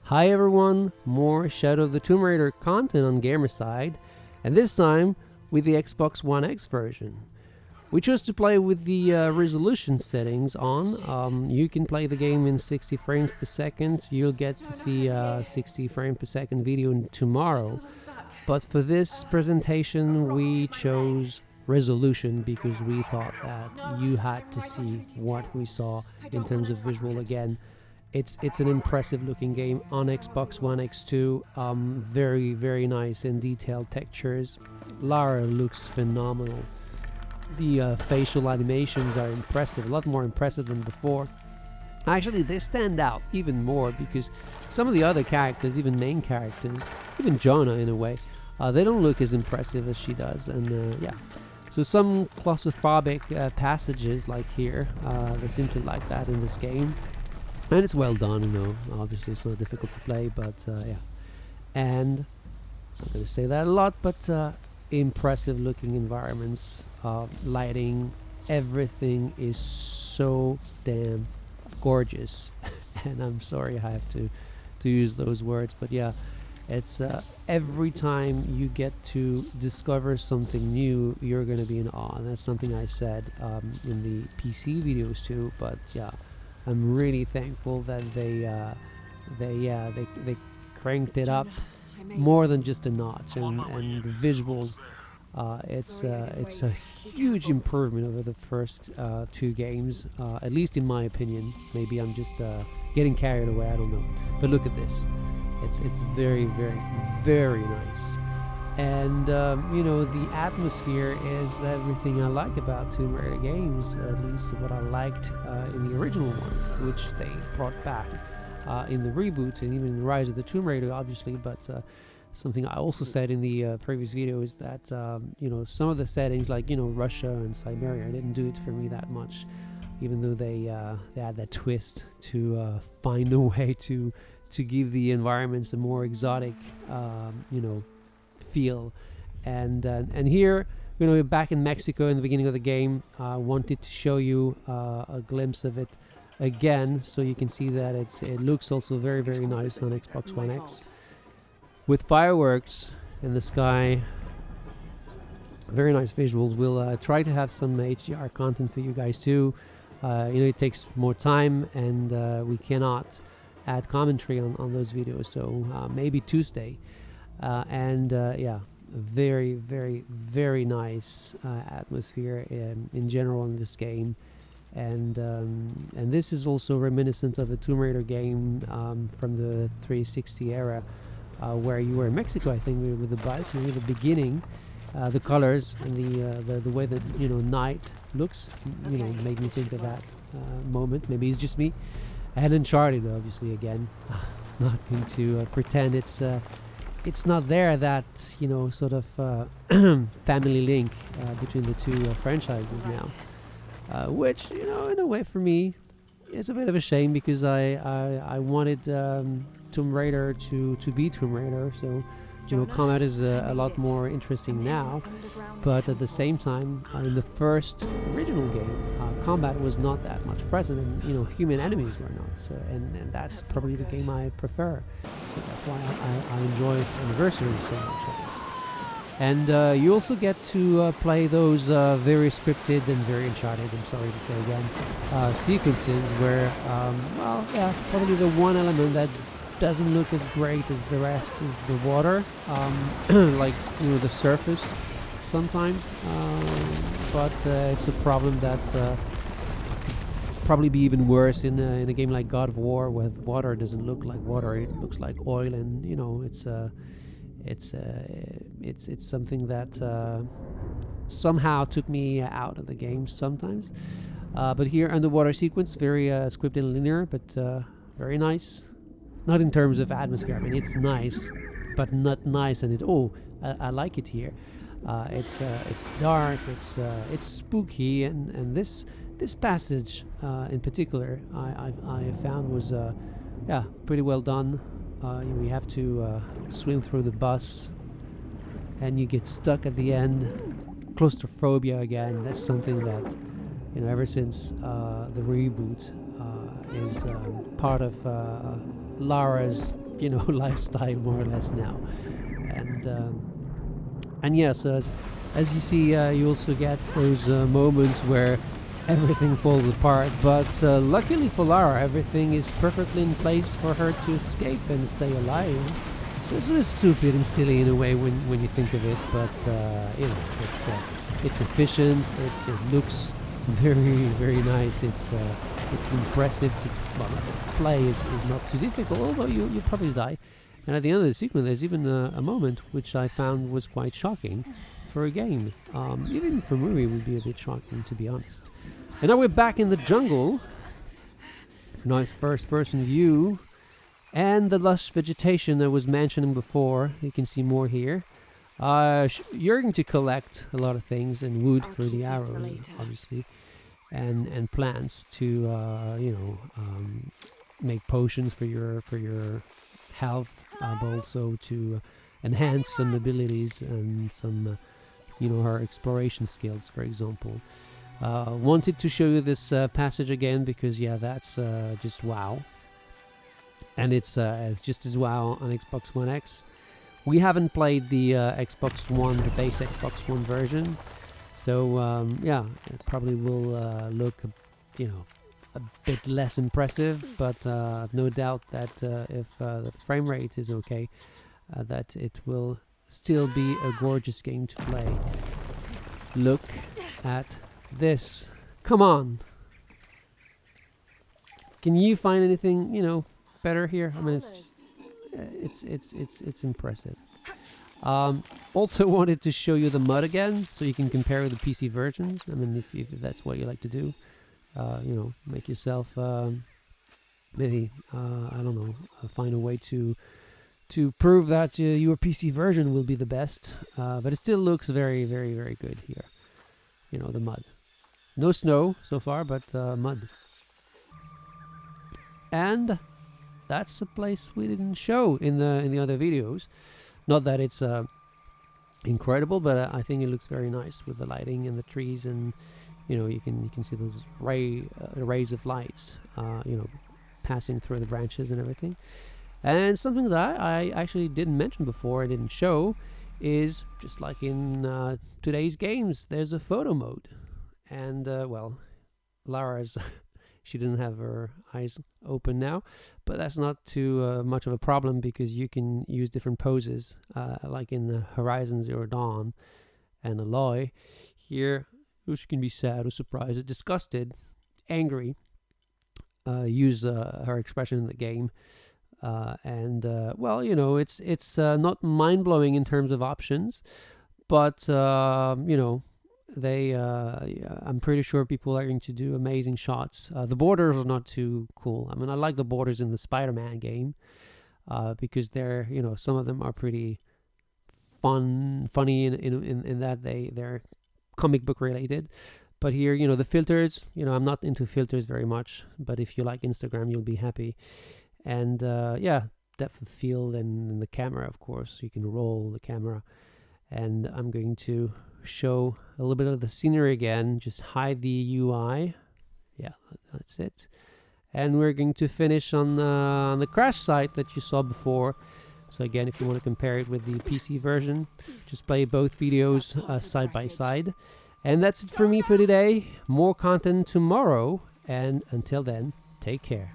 Hi everyone, more Shadow of the Tomb Raider content on Gamerside, and this time with the Xbox One X version. We chose to play with the resolution settings on. You can play the game in 60 frames per second. You'll get to see a 60 frame per second video tomorrow. But for this presentation, we chose resolution because we thought that you had to see what we saw in terms of visual again. It's an impressive looking game on Xbox One X2. Very, very nice and detailed textures. Lara looks phenomenal. The facial animations are impressive, a lot more impressive than before. Actually, they stand out even more because some of the other characters, even main characters, even Jonah in a way, they don't look as impressive as she does. And yeah, so some claustrophobic passages like here, they seem to like that in this game. And it's well done, you know. Obviously, it's not difficult to play, but yeah. And I'm going to say that a lot, but impressive looking environments, lighting, everything is so damn gorgeous. And I'm sorry I have to use those words, but yeah, it's every time you get to discover something new, you're going to be in awe. And that's something I said in the PC videos too, but yeah. I'm really thankful that they cranked it up more than just a notch, and the visuals. It's a huge improvement over the first two games, at least in my opinion. Maybe I'm just getting carried away. I don't know. But look at this. It's very, very, very nice. And you know, the atmosphere is everything I like about Tomb Raider games, at least what I liked in the original ones, which they brought back in the reboots and even in Rise of the Tomb Raider, obviously. But something I also said in the previous video is that you know, some of the settings, like, you know, Russia and Siberia, didn't do it for me that much, even though they had that twist to find a way to give the environments a more exotic, you know, feel. And here, you know, we're back in Mexico in the beginning of the game. I wanted to show you a glimpse of it again, so you can see that it looks also very, very nice on Xbox One X with fireworks in the sky. Very nice visuals. We'll try to have some HDR content for you guys too. You know, it takes more time, and we cannot add commentary on those videos, so maybe Tuesday. Yeah, very, very, very nice atmosphere in general in this game, and this is also reminiscent of a Tomb Raider game from the 360 era, where you were in Mexico, I think, with the bike. You know, the beginning, the colors and the way that, you know, night looks, you know, made me think of that moment. Maybe it's just me. And Uncharted, obviously, again. Not going to pretend it's not there, that, you know, sort of family link between the two franchises now, which, you know, in a way for me is a bit of a shame, because I wanted Tomb Raider to be Tomb Raider, so, you know, combat is a lot more interesting now. But at the same time, in the first original game, combat was not that much present, and, you know, human enemies were not. So, and that's probably the game I prefer. So that's why I enjoy Anniversary so much, I guess. And you also get to play those very scripted and very Uncharted, I'm sorry to say again, sequences where, well, yeah, probably the one element that doesn't look as great as the rest is the water, like, you know, the surface sometimes, but it's a problem that could probably be even worse in a game like God of War, where water doesn't look like water, it looks like oil, and, you know, it's something that somehow took me out of the game sometimes. But here, underwater sequence, very scripted and linear, but very nice. Not in terms of atmosphere. I mean, it's nice, but not nice. And I like it here. It's dark. It's spooky. And this passage in particular, I found was yeah, pretty well done. You have to swim through the bus, and you get stuck at the end. Claustrophobia again. That's something that, you know, ever since the reboot is part of Lara's lifestyle more or less now. And yeah, so as you see, you also get those moments where everything falls apart, but luckily for Lara, everything is perfectly in place for her to escape and stay alive. So it's sort of stupid and silly in a way when you think of it, but it's efficient. It looks very, very nice. It's impressive to play. Is not too difficult, although you'll probably die. And at the end of the sequence, there's even a moment which I found was quite shocking for a game. Even for a movie, it would be a bit shocking, to be honest. And now we're back in the jungle. Nice first-person view. And the lush vegetation I was mentioning before. You can see more here. You're going to collect a lot of things and wood for the arrow, obviously. And plants to, make potions for your health, but also to enhance some abilities and some, her exploration skills, for example. Wanted to show you this passage again because, that's just wow. And it's just as wow on Xbox One X. We haven't played the Xbox One, the base Xbox One version. So, it probably will look, a bit less impressive, but no doubt that if the frame rate is okay, that it will still be a gorgeous game to play. Look at this. Come on. Can you find anything, better here? I mean, it's impressive. Also wanted to show you the mud again, so you can compare the PC versions. I mean, if that's what you like to do. Make yourself maybe I don't know, find a way to prove that your PC version will be the best. But it still looks very, very, very good here. The mud. No snow so far, but mud. And that's a place we didn't show in the other videos. Not that it's incredible, but I think it looks very nice with the lighting and the trees and. You can see those rays of lights, passing through the branches and everything. And something that I actually didn't mention before, I didn't show, is just like in today's games, there's a photo mode. And, Lara's, she doesn't have her eyes open now, but that's not too much of a problem because you can use different poses, like in Horizon Zero Dawn and Aloy. Here, she can be sad or surprised or disgusted, angry, use her expression in the game. It's not mind-blowing in terms of options, but, I'm pretty sure people are going to do amazing shots. The borders are not too cool. I mean, I like the borders in the Spider-Man game because they're, some of them are pretty funny in that they're comic book related, but here the filters, I'm not into filters very much, but if you like Instagram you'll be happy. And depth of field and the camera, of course, you can roll the camera. And I'm going to show a little bit of the scenery again, just hide the UI. That's it. And we're going to finish on the crash site that you saw before. So again, if you want to compare it with the PC version, just play both videos side by side. And that's it for me for today. More content tomorrow. And until then, take care.